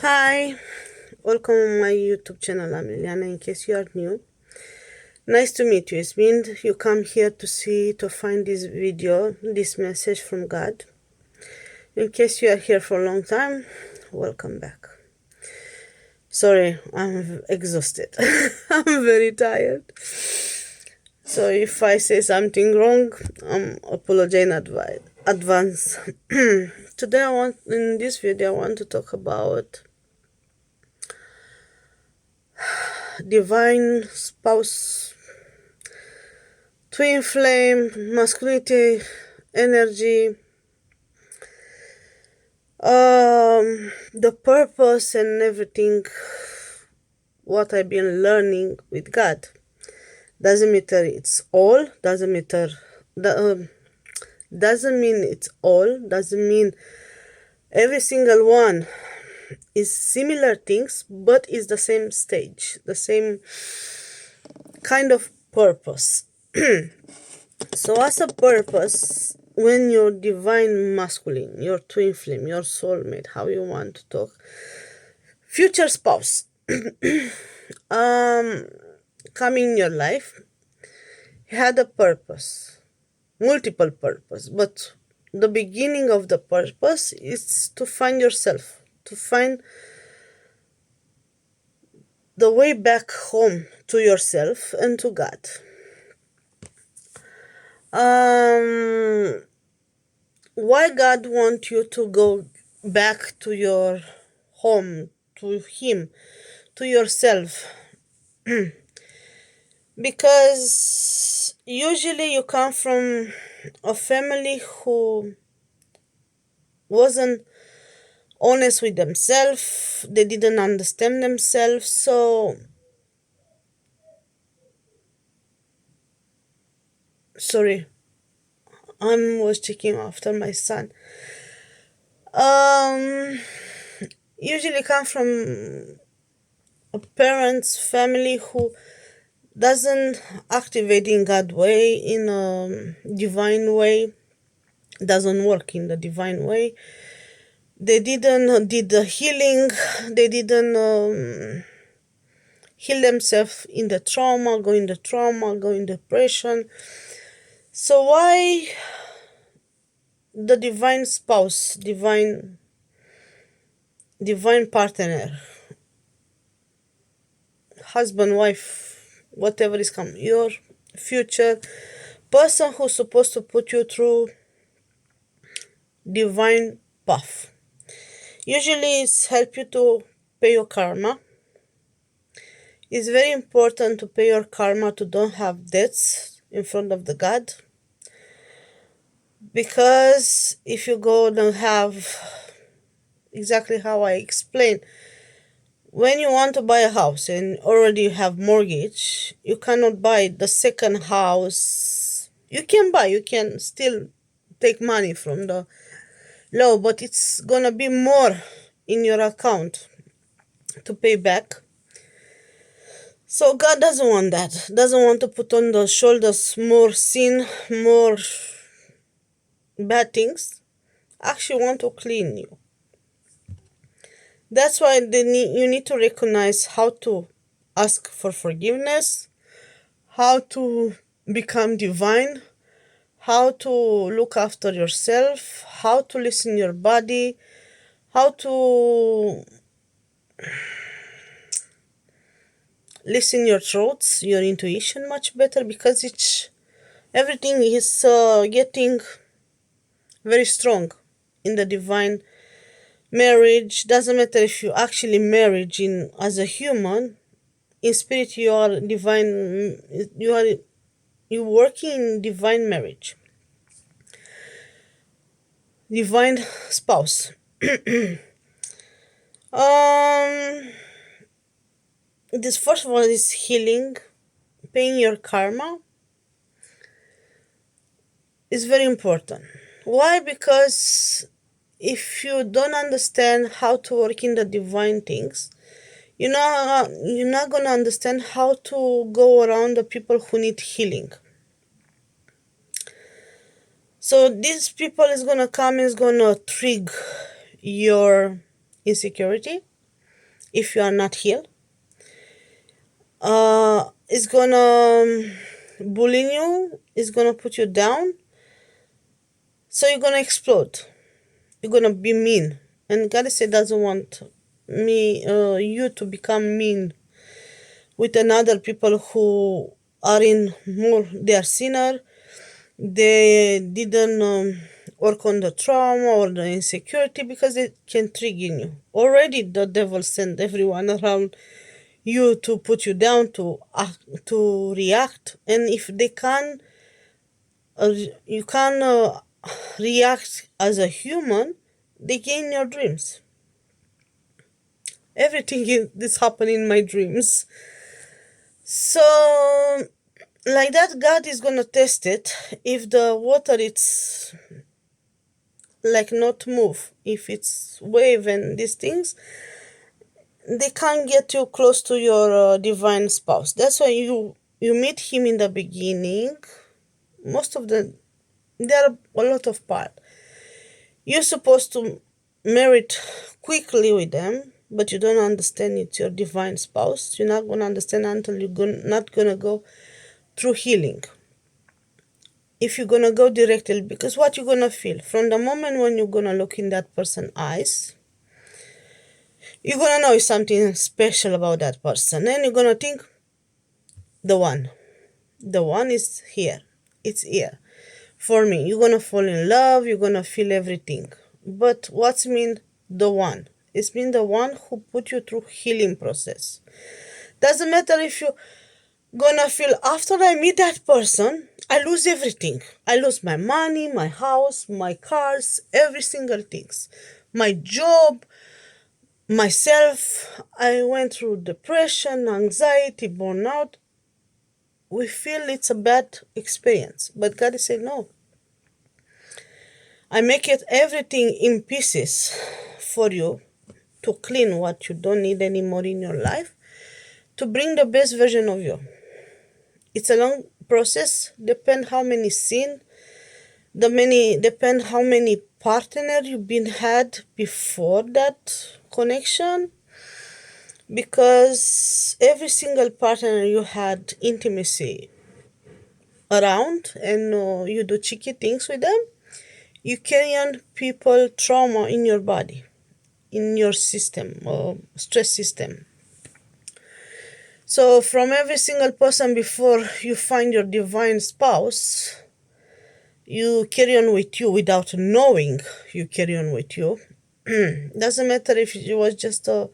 Hi, welcome to my YouTube channel. I'm Liliana. In case you are new, nice to meet you. It's mean you come here to find this video, this message from God. In case you are here for a long time, welcome back. Sorry, I'm exhausted. I'm very tired. So if I say something wrong, I'm apologize in advance. Today, in this video, I want to talk about divine spouse, twin flame, masculinity, energy, the purpose and everything what I've been learning with God. Doesn't matter it's all, doesn't mean it's all, doesn't mean every single one is similar things, but is the same stage, the same kind of purpose. So as a purpose, when your divine masculine, your twin flame, your soulmate, how you want to talk, future spouse, come in your life, he had a purpose, multiple purpose, but the beginning of the purpose is to find yourself, to find the way back home to yourself and to God. Why God want you to go back to your home, to Him, to yourself? Because usually you come from a family who wasn't honest with themselves, they didn't understand themselves, so sorry, I was checking after my son. Usually come from a parent's family who doesn't activate in God way, in a divine way, doesn't work in the divine way. They didn't did the healing, they didn't heal themselves in the trauma, go in depression. So why the divine spouse, divine partner, husband, wife, whatever is coming, your future person who's supposed to put you through divine path? Usually it's help you to pay your karma. It's very important to pay your karma, to don't have debts in front of the God. Because if you go and have, exactly how I explained, when you want to buy a house and already you have mortgage, you cannot buy the second house. You can still take money from the low, but it's gonna be more in your account to pay back. So God doesn't want that. Doesn't want to put on the shoulders more sin, more bad things. Actually want to clean you. That's why you need to recognize how to ask for forgiveness, how to become divine, how to look after yourself, how to listen your body, how to listen your throats, your intuition much better, because everything is getting very strong in the divine marriage. Doesn't matter if you actually marriage in as a human, in spirit you are divine, you working in divine marriage, divine spouse. um this first one is healing, paying your karma is very important. Why? Because if you don't understand how to work in the divine things, you're not gonna understand how to go around the people who need healing. So these people is gonna come, is gonna trigger your insecurity, if you are not healed. It's gonna bully you, it's gonna put you down, so you're gonna explode. You're gonna be mean. And God said doesn't want you to become mean with another people who are in more, they are sinner, they didn't work on the trauma or the insecurity because they can trigger you. Already the devil sent everyone around you to put you down, to act, to react, and if they can, you can react as a human, they gain your dreams. Everything is happening in my dreams. So like that, God is gonna test it. If the water it's like not move, if it's wave and these things, they can't get you close to your divine spouse. That's why you meet him in the beginning. Most of the there are a lot of part. You're supposed to marry quickly with them, but you don't understand it's your divine spouse. You're not gonna understand until not gonna go through healing. If you're gonna go directly, because what you're gonna feel from the moment when you're gonna look in that person's eyes, you're gonna know something special about that person, and you're gonna think the one. The one is here. It's here. For me, you're gonna fall in love, you're gonna feel everything. But what's mean the one? It's mean the one who put you through healing process. Doesn't matter if you gonna feel after I meet that person, I lose everything. I lose my money, my house, my cars, every single things. My job, myself. I went through depression, anxiety, burnout. We feel it's a bad experience. But God said no. I make it everything in pieces for you to clean what you don't need anymore in your life, to bring the best version of you. It's a long process, depend how many sin, depend how many partner you've been had before that connection, because every single partner you had intimacy around and you do cheeky things with them, you carry on people trauma in your body, in your system or stress system. So from every single person before you find your divine spouse, you carry on with you without knowing you carry on with you. Doesn't matter if it was just a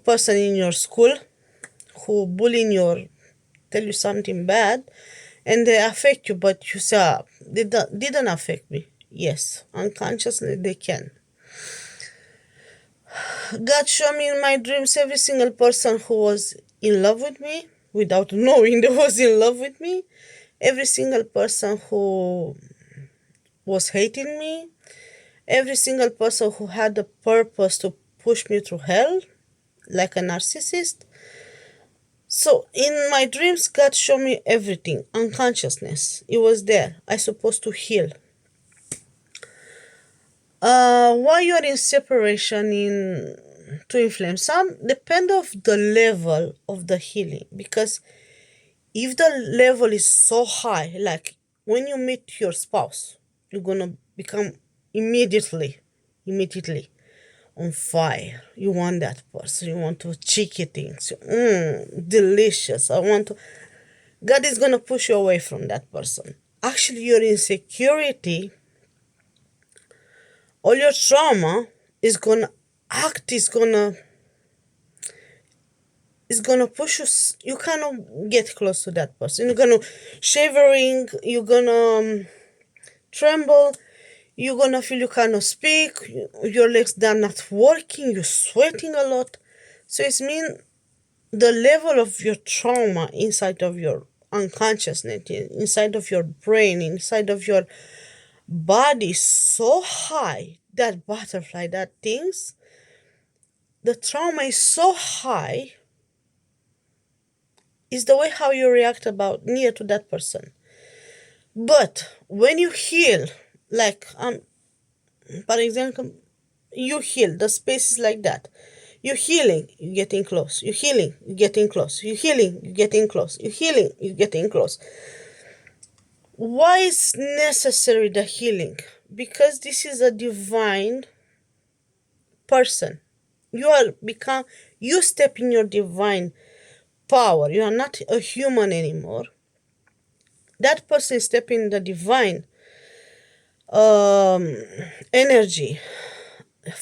person in your school who bullying you or tell you something bad and they affect you, but you say, they didn't affect me. Yes, unconsciously they can. God showed me in my dreams every single person who was in love with me without knowing they was in love with me. Every single person who was hating me. Every single person who had the purpose to push me through hell, like a narcissist. So in my dreams, God showed me everything. Unconsciousness. It was there. I supposed to heal. Why you're in separation in twin flame? Some depend of the level of the healing, because if the level is so high, like when you meet your spouse, you're gonna become immediately on fire. You want that person. You want to cheeky things. Delicious. I want to. God is gonna push you away from that person. Actually, your insecurity, all your trauma is gonna act. Is gonna push you. You cannot get close to that person. You're gonna shivering. You're gonna tremble. You're gonna feel you cannot speak. Your legs are not working. You're sweating a lot. So it's mean the level of your trauma inside of your unconsciousness, inside of your brain, inside of your body is so high. That butterfly, that things, the trauma is so high, is the way how you react about near to that person. But when you heal, like for example, you heal, the space is like that. You're healing, you're getting close. You're healing, you're getting close. You're healing, you're getting close. You're healing, you're getting close. Why is necessary the healing? Because this is a divine person. You step in your divine power. You are not a human anymore. That person is stepping in the divine um, energy,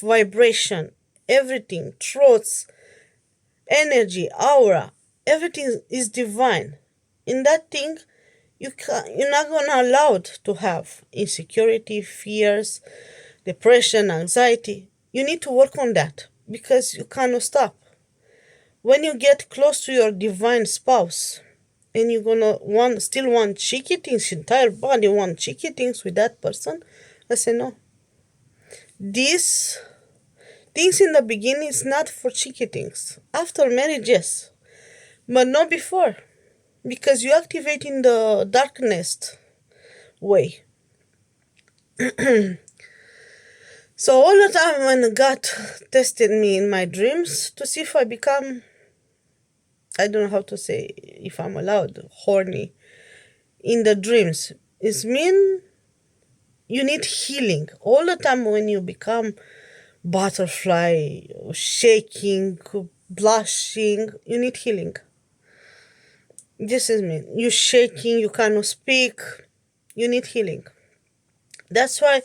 vibration, everything, thoughts, energy, aura, everything is divine. In that thing, you're not gonna allowed to have insecurity, fears, depression, anxiety. You need to work on that because you cannot stop. When you get close to your divine spouse and you're gonna still want cheeky things, entire body want cheeky things with that person, I say no. These things in the beginning is not for cheeky things. After marriage, yes, but not before, because you activate in the darkness way. So all the time when God tested me in my dreams to see if I become, I don't know how to say, if I'm allowed, horny in the dreams, it mean you need healing. All the time when you become butterfly, shaking, blushing, you need healing. This is me. You shaking, you cannot speak, you need healing. That's why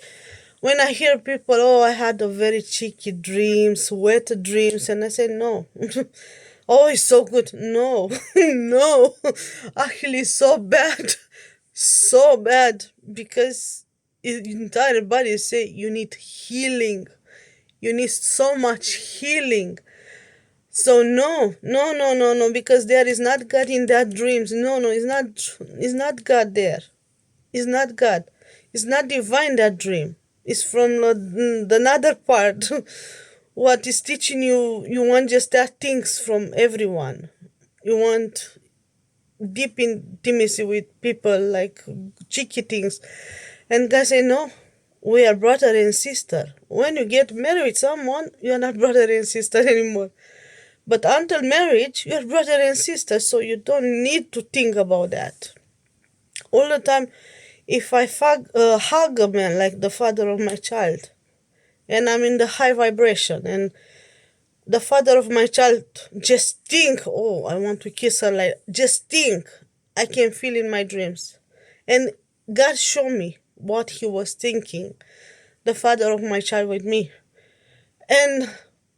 when I hear people, oh, I had a very cheeky dreams, wet dreams, and I say, no. Oh, it's so good. No, no. Actually, so bad. So bad. Because entire body say you need healing. You need so much healing. So no, no, no, no, no, because there is not God in that dreams. No, no, it's not God there. It's not God. It's not divine that dream. It's from the another part. What is teaching you, you want just that things from everyone. You want deep intimacy with people, like cheeky things. And God say, no, we are brother and sister. When you get married with someone, you are not brother and sister anymore. But until marriage, you're brother and sister, so you don't need to think about that. All the time, if I hug a man like the father of my child, and I'm in the high vibration, and the father of my child just think, oh, I want to kiss her, like, just think, I can feel in my dreams. And God showed me what he was thinking, the father of my child with me. And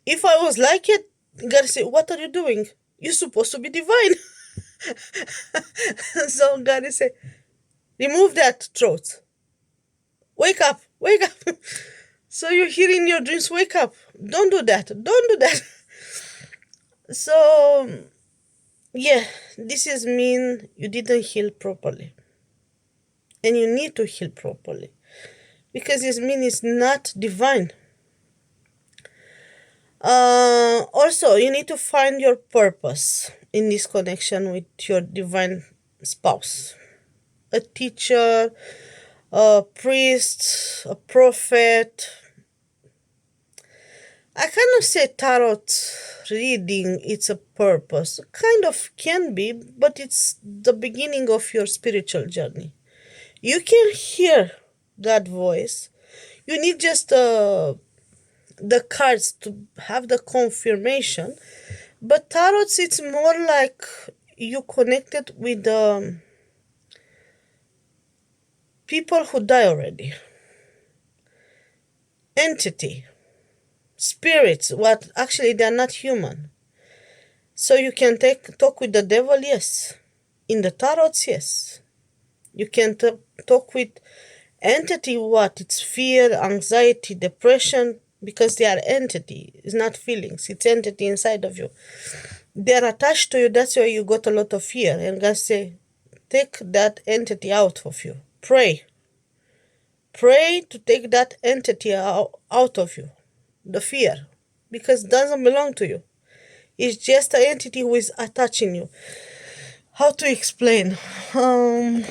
if I was like it, God said, what are you doing? You're supposed to be divine. So God said, remove that throat. Wake up, wake up. So you're hearing your dreams, wake up. Don't do that, don't do that. So, yeah, this is mean you didn't heal properly. And you need to heal properly. Because this mean it's not divine. Also, you need to find your purpose in this connection with your divine spouse. A teacher, a priest, a prophet. I cannot say tarot reading it's a purpose. Kind of can be, but it's the beginning of your spiritual journey. You can hear that voice. You need just the cards to have the confirmation. But tarot, it's more like you connected with the people who die already. Entity. Spirits, what actually they are not human. So you can talk with the devil, yes. In the tarots, yes. You can talk with entity, what? It's fear, anxiety, depression, because they are entity. It's not feelings. It's entity inside of you. They are attached to you. That's why you got a lot of fear. And God say, take that entity out of you. Pray. Pray to take that entity out of you. The fear. Because it doesn't belong to you. It's just an entity who is attaching you. How to explain? Oh,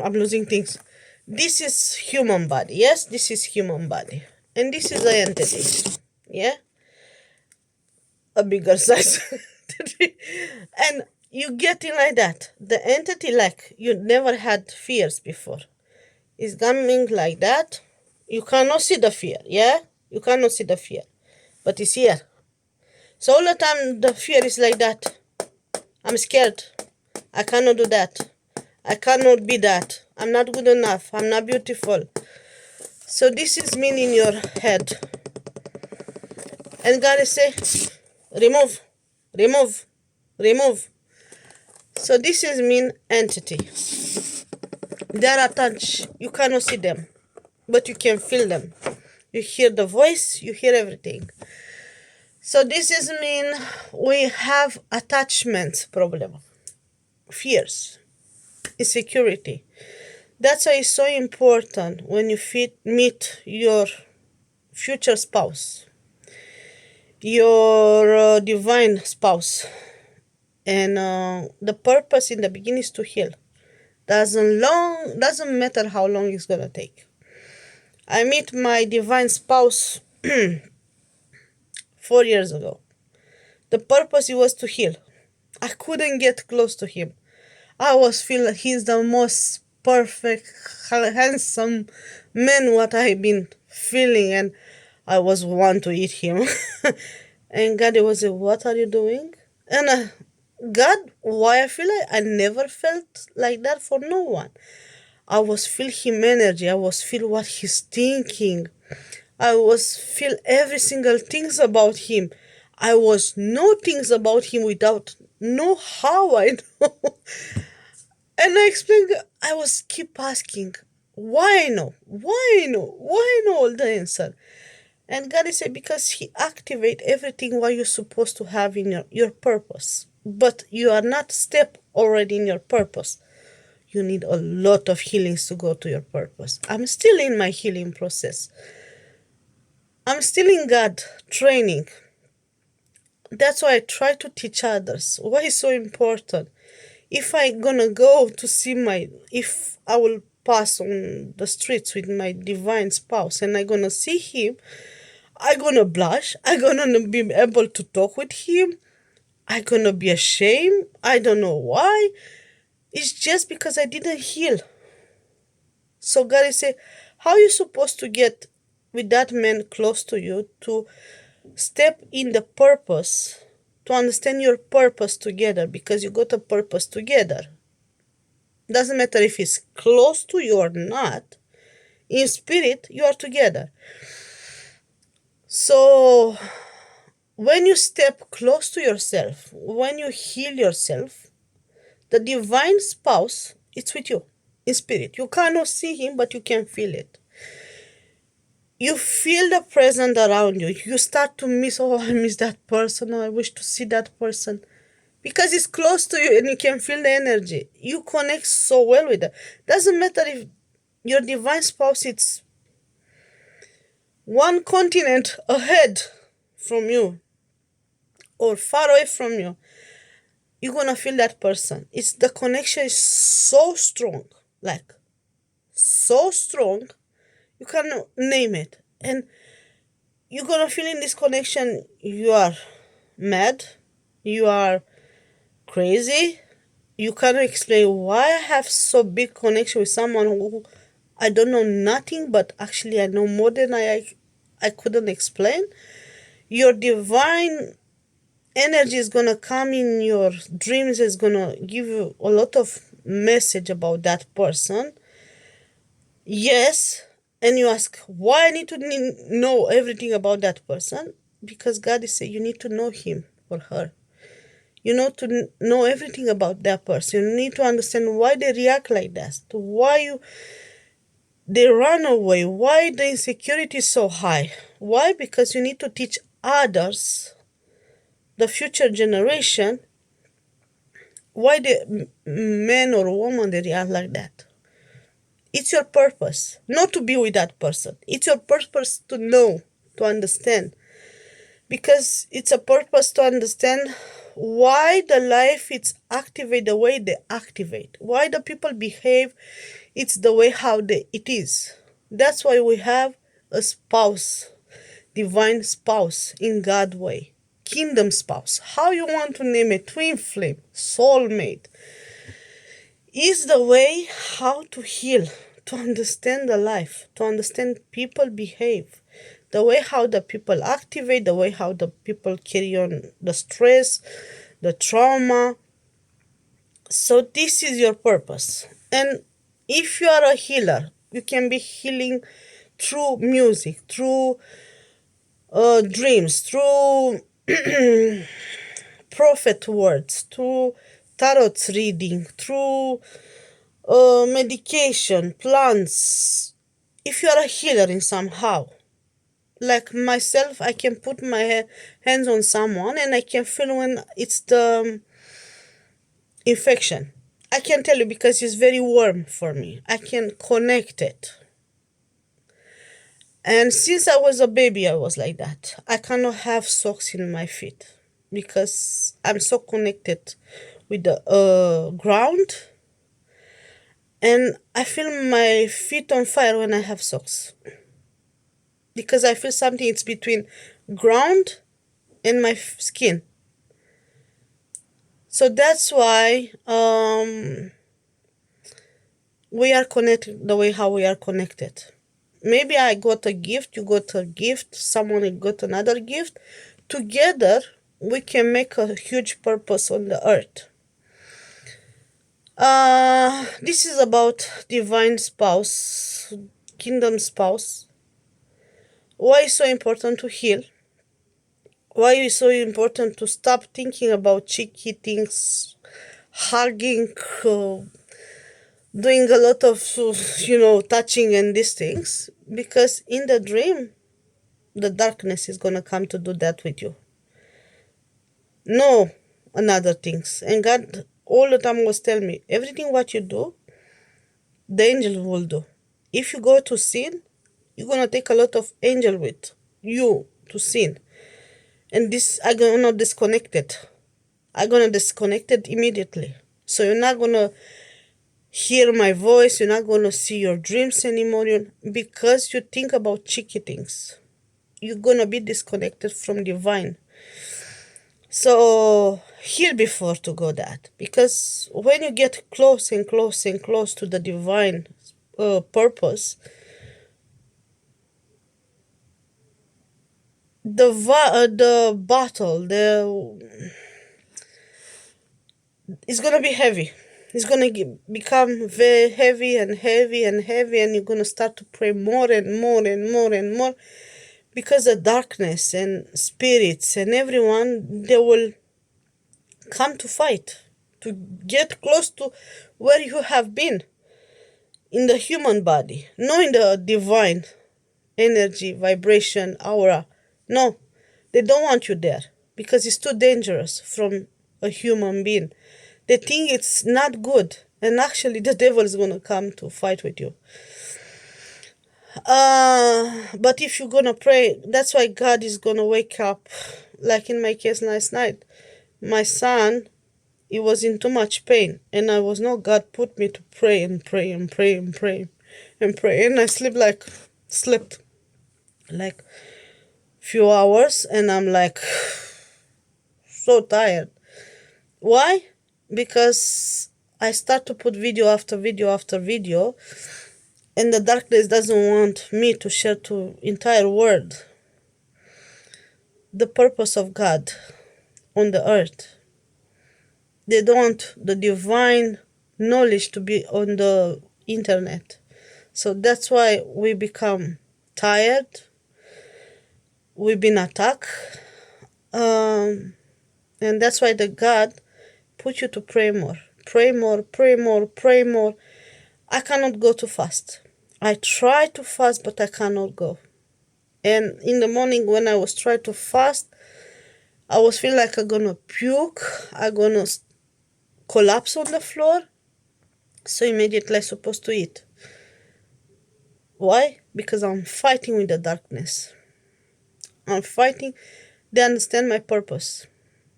I'm losing things. This is human body. Yes, this is human body. and this is the entity. Yeah, a bigger size. And you get in like that. The entity, like you never had fears before, is coming like that. You cannot see the fear. Yeah, you cannot see the fear, but it's here. So all the time the fear is like that. I'm scared. I cannot do that. I cannot be that. I'm not good enough. I'm not beautiful. So this is mean in your head. And God is say, remove, remove, remove. So this is mean entity. They are attached. You cannot see them, but you can feel them. You hear the voice, you hear everything. So this is mean we have attachment problem, fears, insecurity. That's why it's so important when you meet your future spouse, your divine spouse, and the purpose in the beginning is to heal. Doesn't matter how long it's gonna take. I met my divine spouse 4 years ago. The purpose it was to heal. I couldn't get close to him. I was feeling he's the most perfect, handsome man what I've been feeling, and I was want to eat him. And God was like, "What are you doing?" And God, why I feel like I never felt like that for no one. I was feel him energy. I was feel what he's thinking. I was feel every single things about him. I was know things about him without know how I know. And I explained, I was keep asking, why I know? Why I know? Why I know all the answer? And God is saying, because He activate everything what you're supposed to have in your purpose. But you are not step already in your purpose. You need a lot of healings to go to your purpose. I'm still in my healing process. I'm still in God training. That's why I try to teach others. Why is so important? If I gonna go to see if I will pass on the streets with my divine spouse and I gonna see him, I gonna blush. I gonna be able to talk with him. I gonna be ashamed. I don't know why. It's just because I didn't heal. So God is saying, how you supposed to get with that man close to you to step in the purpose, to understand your purpose together, because you got a purpose together. Doesn't matter if it's close to you or not. In spirit, you are together. So when you step close to yourself, when you heal yourself, the divine spouse is with you in spirit. You cannot see him, but you can feel it. You feel the presence around you. You start to miss, oh, I miss that person. Oh, I wish to see that person. Because it's close to you and you can feel the energy. You connect so well with it. Doesn't matter if your divine spouse is one continent ahead from you or far away from you. You're gonna feel that person. It's the connection is so strong. Like so strong. You cannot name it. And you're gonna feel in this connection you are mad, you are crazy. You cannot explain why I have so big connection with someone who I don't know nothing, but actually I know more than I couldn't explain. Your divine energy is gonna come in your dreams, is gonna give you a lot of message about that person. Yes, and you ask why I need to know everything about that person, because God is saying you need to know him or her. You know to know everything about that person. You need to understand why they react like that, why they run away, why the insecurity is so high. Why? Because you need to teach others, the future generation, why the man or woman they react like that. It's your purpose, not to be with that person. It's your purpose to know, to understand. Because it's a purpose to understand why the life it's activate the way they activate. Why the people behave, it's the way how it is. That's why we have a spouse, divine spouse in God way, kingdom spouse, how you want to name it, twin flame, soulmate, is the way how to heal, to understand the life, to understand people behave, the way how the people activate, the way how the people carry on the stress, the trauma. So this is your purpose. And if you are a healer, you can be healing through music, through dreams, through prophet words, through tarot reading, through medication, plants. If you are a healer in somehow, like myself, I can put my hands on someone and I can feel when it's the infection. I can tell you because it's very warm for me. I can connect it. And since I was a baby, I was like that. I cannot have socks in my feet because I'm so connected with the ground, and I feel my feet on fire when I have socks because I feel something. It's between ground and my skin. So that's why we are connected the way how we are connected. Maybe I got a gift, you got a gift, someone got another gift. Together, we can make a huge purpose on the earth. This is about divine spouse, kingdom spouse. Why is so important to heal? Why is so important to stop thinking about cheeky things, hugging, doing a lot of, touching and these things? Because in the dream, the darkness is going to come to do that with you. No another things. And God all the time was telling me, everything what you do, the angel will do. If you go to sin, you're going to take a lot of angel with you to sin. And this, I'm going to disconnect it. I'm going to disconnect it immediately. So you're not going to hear my voice. You're not going to see your dreams anymore because you think about cheeky things. You're going to be disconnected from divine. So heal before to go that. Because when you get close and close and close to the divine purpose, the battle, it's gonna be heavy. It's gonna become very heavy and heavy and heavy, and you're gonna start to pray more and more and more and more, because the darkness and spirits and everyone, they will come to fight, to get close to where you have been in the human body, not in the divine energy, vibration, aura. No, they don't want you there because it's too dangerous from a human being. They think it's not good, and actually the devil is going to come to fight with you. But if you're going to pray, that's why God is going to wake up. Like in my case last night, my son, he was in too much pain, and I was not, God put me to pray and pray and pray and pray and pray, and I slept like few hours, and I'm like so tired. Why? Because I start to put video after video after video, and the darkness doesn't want me to share to entire world the purpose of God on the earth. They don't want the divine knowledge to be on the internet. So that's why we become tired. We've been attacked. And that's why the God put you to pray more. Pray more, pray more, pray more. I cannot go too fast. I try to fast, but I cannot go. And in the morning when I was trying to fast, I was feeling like I'm gonna puke. I'm gonna collapse on the floor. So immediately I'm supposed to eat. Why? Because I'm fighting with the darkness. I'm fighting. They understand my purpose.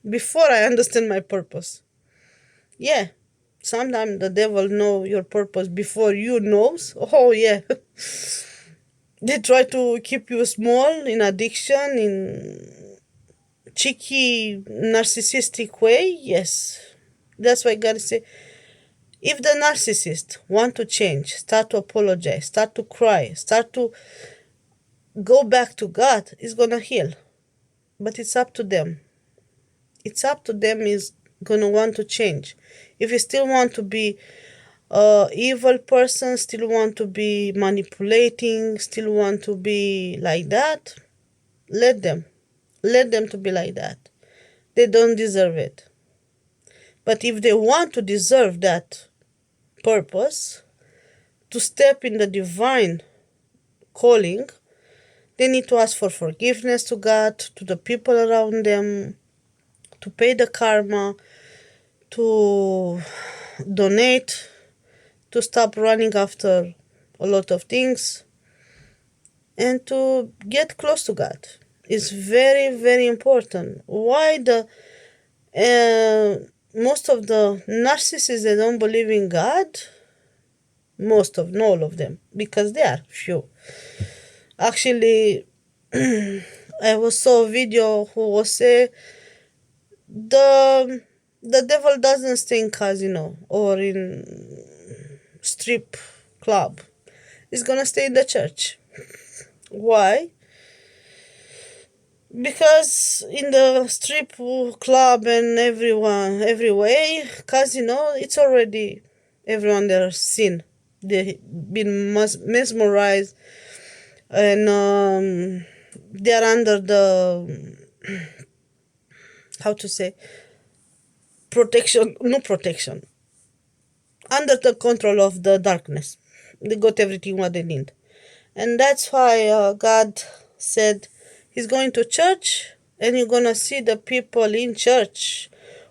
Before I understand my purpose. Yeah. Sometimes the devil know your purpose before you knows. Oh yeah. They try to keep you small in addiction, in cheeky, narcissistic way. Yes. That's why God say, if the narcissist want to change, start to apologize, start to cry, start to go back to God, is gonna heal. But it's up to them. It's up to them is gonna want to change. If you still want to be evil person, still want to be manipulating, still want to be like that, let them. Let them to be like that. They don't deserve it. But if they want to deserve that purpose, to step in the divine calling, they need to ask for forgiveness to God, to the people around them, to pay the karma, to donate, to stop running after a lot of things, and to get close to God. It's very, very important. Why the most of the narcissists, they don't believe in God? Most of, not all of them, because they are few. Actually, I was saw a video who was say the the devil doesn't stay in casino or in strip club. He's gonna stay in the church. Why? Because in the strip club and every way casino, it's already everyone there seen. They been mesmerized, and they are under the, how to say, protection, no protection, under the control of the darkness. They got everything what they need. And that's why God said he's going to church, and you're going to see the people in church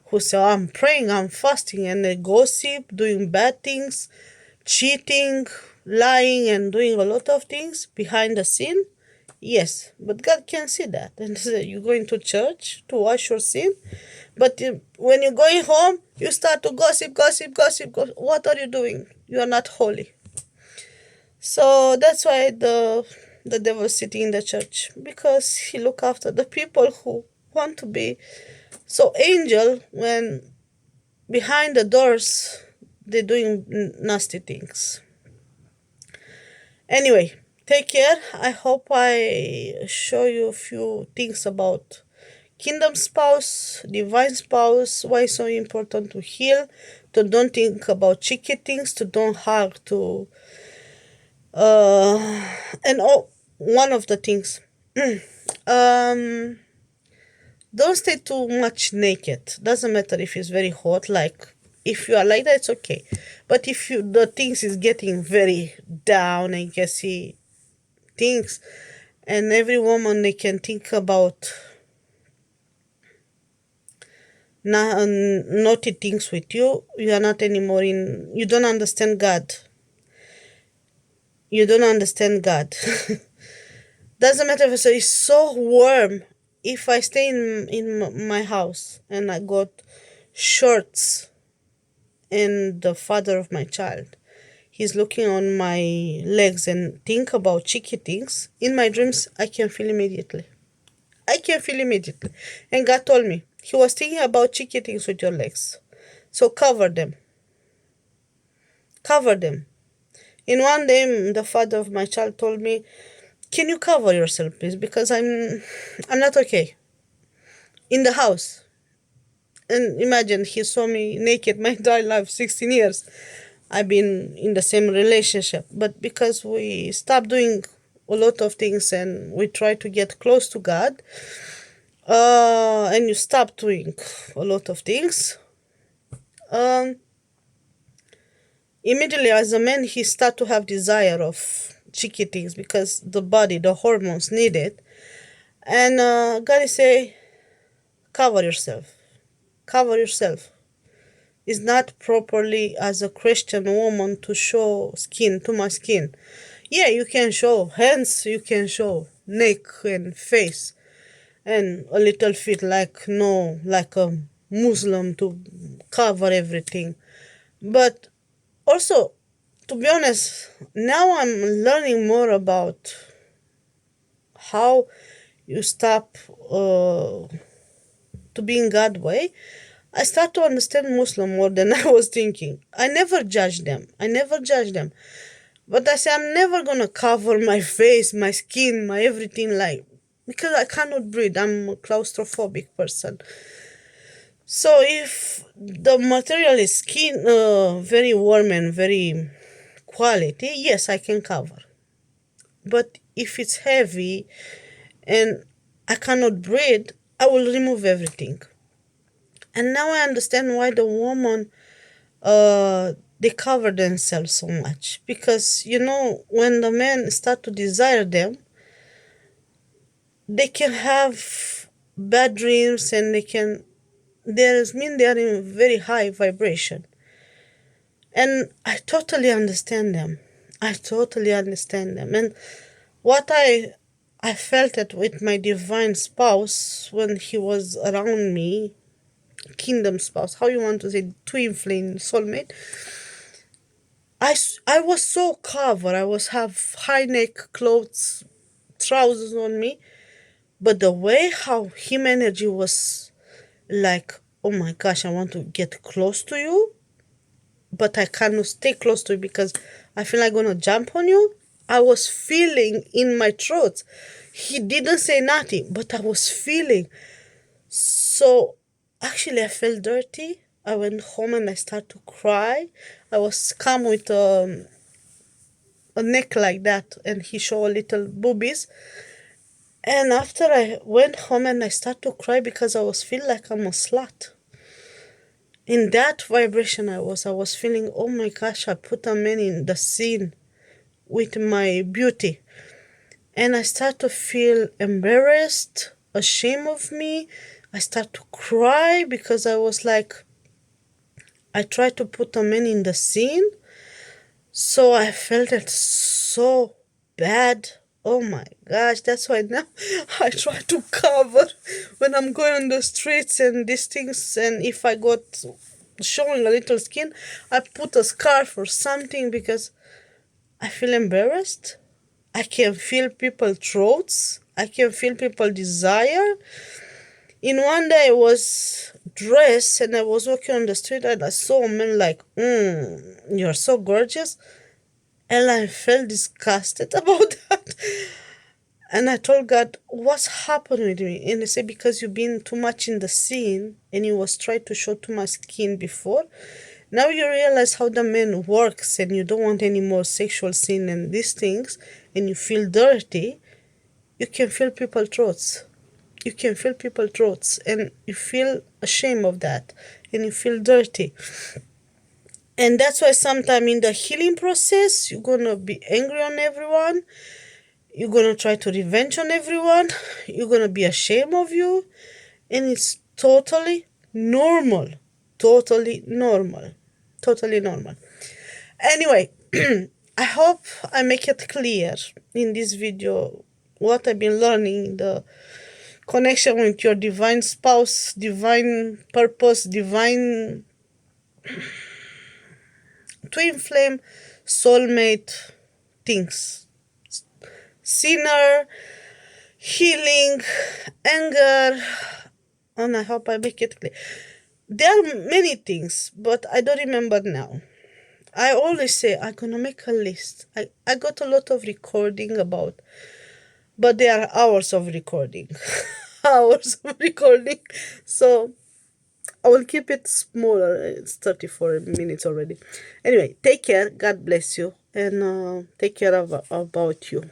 who say, I'm praying, I'm fasting, and they gossip, doing bad things, cheating, lying, and doing a lot of things behind the scene. Yes, but God can see that. And you're going to church to wash your sin, but when you're going home, you start to gossip, gossip, gossip, gossip. What are you doing? You are not holy. So that's why the devil is sitting in the church, because he look after the people who want to be so angel when behind the doors they're doing nasty things. Anyway, take care. I hope I show you a few things about kingdom spouse, divine spouse, why it's so important to heal, to don't think about cheeky things, to don't hug, to and one of the things, um don't stay too much naked. Doesn't matter if it's very hot, like if you are like that, it's okay. But if you the things is getting very down and you can see things, and every woman they can think about naughty things with you, you are not anymore in, you don't understand God. You don't understand God. Doesn't matter if it's so warm. If I stay in my house and I got shorts, and the father of my child, he's looking on my legs and think about cheeky things, in my dreams, I can feel immediately. I can feel immediately. And God told me, he was thinking about cheeky things with your legs. So cover them. Cover them. In one day, the father of my child told me, can you cover yourself, please? Because I'm not okay. In the house. And imagine, he saw me naked my entire life, 16 years. I've been in the same relationship. But because we stopped doing a lot of things and we try to get close to God, and you stop doing a lot of things, um, immediately as a man, he start to have desire of cheeky things because the body, the hormones need it. And God is say, cover yourself. Cover yourself. It's not properly as a Christian woman to show skin, too much skin. Yeah, you can show hands, you can show neck and face, and a little feet, like no, like a Muslim, to cover everything. But also, to be honest, now I'm learning more about how you stop to be in God way, I start to understand Muslim more than I was thinking. I never judge them. I never judge them. But I say I'm never gonna cover my face, my skin, my everything, like, because I cannot breathe. I'm a claustrophobic person. So if the material is skin very warm and very quality, yes, I can cover. But if it's heavy and I cannot breathe, I will remove everything. And now I understand why the woman they cover themselves so much, because when the men start to desire them, they can have bad dreams, and there's mean they are in very high vibration. And I totally understand them. I totally understand them. And what I felt it with my divine spouse when he was around me, kingdom spouse, how you want to say, twin flame soulmate. I was so covered. I was have high neck clothes, trousers on me, but the way how him energy was like, oh my gosh, I want to get close to you, but I cannot stay close to you because I feel like I'm gonna jump on you. I was feeling in my throat. He didn't say nothing, but I was feeling. So actually, I felt dirty. I went home and I started to cry. I was come with a neck like that, and he showed little boobies. And after I went home and I started to cry because I was feeling like I'm a slut. In that vibration I was feeling, oh my gosh, I put a man in the scene with my beauty. And I start to feel embarrassed, ashamed of me. I start to cry because I was like, I tried to put a man in the scene. So I felt it so bad. Oh my gosh, that's why now I try to cover when I'm going on the streets and these things. And if I got showing a little skin, I put a scarf or something because I feel embarrassed. I can feel people's throats. I can feel people desire. In one day I was dressed and I was walking on the street and I saw a man like, you're so gorgeous. And I felt disgusted about that. And I told God, what's happened with me? And he said, because you've been too much in the scene and you was trying to show too much skin before. Now you realize how the man works and you don't want any more sexual sin and these things, and you feel dirty. You can feel people's throats. You can feel people's throats and you feel ashamed of that and you feel dirty. And that's why sometimes in the healing process, you're going to be angry on everyone. You're going to try to revenge on everyone. You're going to be ashamed of you. And it's totally normal. Totally normal. Totally normal. Anyway, I hope I make it clear in this video what I've been learning, the connection with your divine spouse, divine purpose, divine twin flame, soulmate things. Sinner, healing, anger, and I hope I make it clear. There are many things, but I don't remember now. I always say I'm gonna make a list. I got a lot of recording about, but there are hours of recording. Hours of recording. So I will keep it smaller. It's 34 minutes already. Anyway, take care. God bless you. And take care about you.